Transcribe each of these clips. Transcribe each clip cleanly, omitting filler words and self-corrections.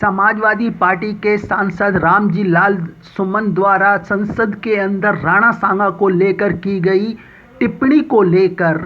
Samajwadi party के सांसद रामजी लाल सुमन द्वारा संसद के अंदर राणा सांगा को लेकर की गई टिप्पणी को लेकर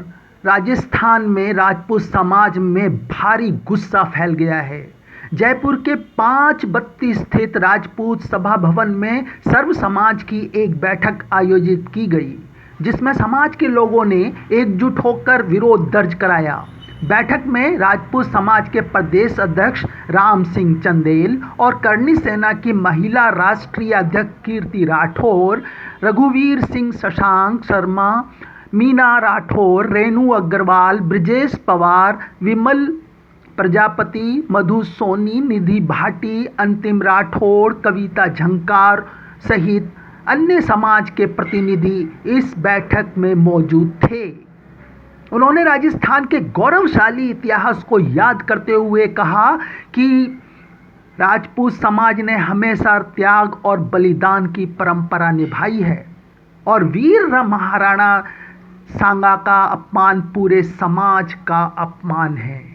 राजस्थान में राजपूत समाज में भारी गुस्सा फैल गया है। जयपुर के 532 स्थित राजपूत सभा भवन में सर्व समाज की एक बैठक आयोजित की गई, जिसमें समाज के लोगों ने एकजुट होकर विरोध दर्ज कराया। बैठक में राजपूत समाज के प्रदेश अध्यक्ष राम सिंह चंदेल और करनी सेना की महिला राष्ट्रीय अध्यक्ष कीर्ति राठौर, रघुवीर सिंह शशांक शर्मा, मीना राठौर, रेणु अग्रवाल, ब्रजेश पवार, विमल प्रजापति, मधु सोनी, निधि भाटी, अंतिम राठौर, कविता झंकार सहित अन्य समाज के प्रतिनिधि इस बैठक में मौजूद थे। उन्होंने राजस्थान के गौरवशाली इतिहास को याद करते हुए कहा कि राजपूत समाज ने हमेशा त्याग और बलिदान की परंपरा निभाई है और वीर महाराणा सांगा का अपमान पूरे समाज का अपमान है।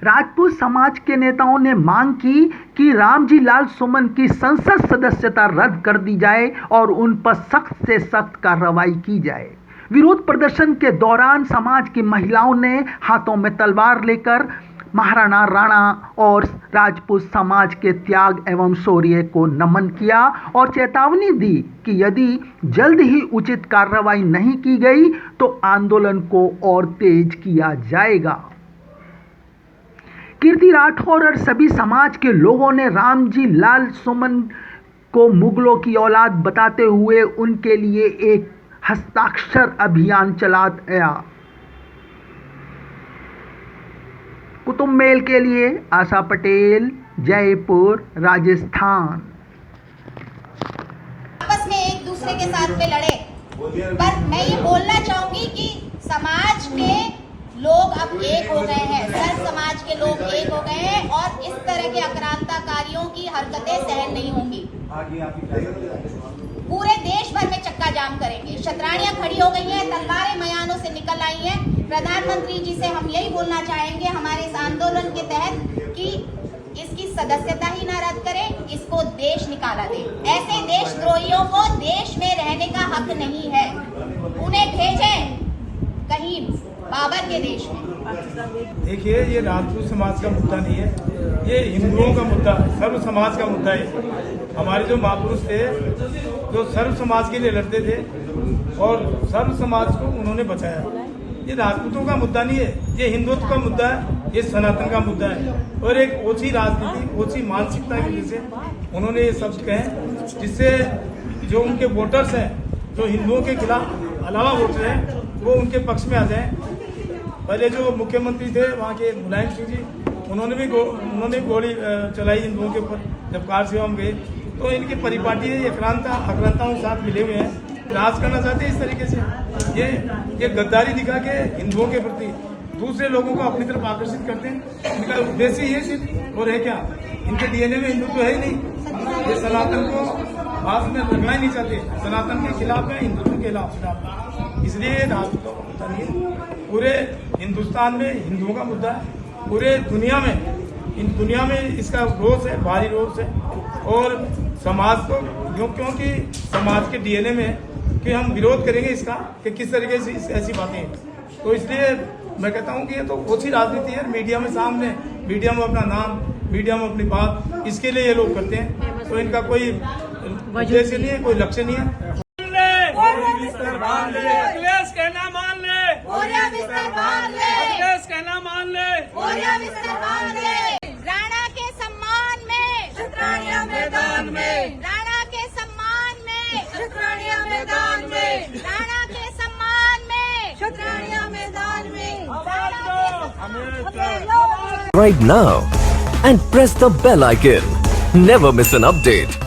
राजपूत समाज के नेताओं ने मांग की कि रामजी लाल सुमन की संसद सदस्यता रद्द कर दी जाए और उन पर सख्त से सख्त कार्रवाई की जाए। विरोध प्रदर्शन के दौरान समाज की महिलाओं ने हाथों में तलवार लेकर महाराणा राणा और राजपूत समाज के त्याग एवं शौर्य को नमन किया और चेतावनी दी कि यदि जल्द ही उचित कार्रवाई नहीं की गई तो आंदोलन को और तेज किया जाएगा। कीर्ति राठौर और सभी समाज के लोगों ने रामजी लाल सुमन को मुगलों की औलाद बताते हुए उनके लिए एक हस्ताक्षर अभियान चलाया। कुतुब मेल के लिए आशा पटेल, जयपुर, राजस्थान। आपस में एक दूसरे के साथ में लड़े, पर मैं ये बोलना चाहूंगी कि समाज के लोग अब एक हो गए हैं, सर्व समाज के लोग एक हो गए हैं और इस तरह के आक्रांताकारियों की हरकतें सहन नहीं होंगी। पूरे देश भर में चक्का जाम करेंगे। शतरानियां खड़ी हो गई हैं, तलवारें मयानों से निकल आई हैं। प्रधानमंत्री जी से हम यही बोलना चाहेंगे हमारे इस आंदोलन के तहत कि इसकी सदस्यता ही ना रद्द करें, इसको देश निकाला दे। ऐसे देशद्रोहियों को देश में रहने का हक नहीं है, उन्हें भेजें कहीं बाबर के देश में। देखिए, ये राजपूत समाज का मुद्दा नहीं है, ये हिंदुओं का मुद्दा है, सर्व समाज का मुद्दा है। हमारे जो महापुरुष थे जो सर्व समाज के लिए लड़ते थे और सर्व समाज को उन्होंने बचाया। ये राजपूतों का मुद्दा नहीं है, ये हिंदुत्व का मुद्दा है, ये सनातन का मुद्दा है। और एक ओछी राजनीति, ओछी मानसिकता की वजह से उन्होंने ये शब्द कहे, जिससे जो उनके वोटर्स हैं, जो हिंदुओं के खिलाफ अलावा वोटर हैं, वो उनके पक्ष में आ जाएं। पहले जो मुख्यमंत्री थे वहाँ के मुलायम सिंह जी, उन्होंने गोली चलाई हिंदुओं के ऊपर जब कार सेवा में गए। तो इनकी परिपाटी आक्रांताओं के साथ मिले हुए हैं, राज करना चाहते हैं इस तरीके से। ये गद्दारी दिखा के हिंदुओं के प्रति दूसरे लोगों को अपनी तरफ आकर्षित करते हैं। इनका उद्देश्य ये सिर्फ और है क्या, इनके डीएनए में हिंदू तो है ही नहीं। ये सनातन को हाथ में लगना ही नहीं चाहते, सनातन के खिलाफ है, हिंदुत्व के खिलाफ। इसलिए राजपूतों का मुद्दा नहीं है, पूरे हिंदुस्तान में हिंदुओं का मुद्दा है। पूरे दुनिया में इसका रोष है, भारी रोष है। और समाज को क्योंकि समाज के डीएनए में कि हम विरोध करेंगे इसका कि किस तरीके से ऐसी बातें हैं। तो इसलिए मैं कहता हूँ कि ये तो ओछी राजनीति है। मीडिया में सामने, मीडिया में अपना नाम, मीडिया में अपनी बात, इसके लिए ये लोग करते हैं। तो इनका कोई उद्देश्य नहीं है, कोई लक्ष्य नहीं है। अखिलेश कहना मान ले, अखिलेश कहना मान ले, राणा के सम्मान में, शतरानिया मैदान में, राणा के सम्मान में, शतरानिया मैदान में, राणा के सम्मान में, शतरानिया मैदान में। Right now and press the bell icon. Never miss an update.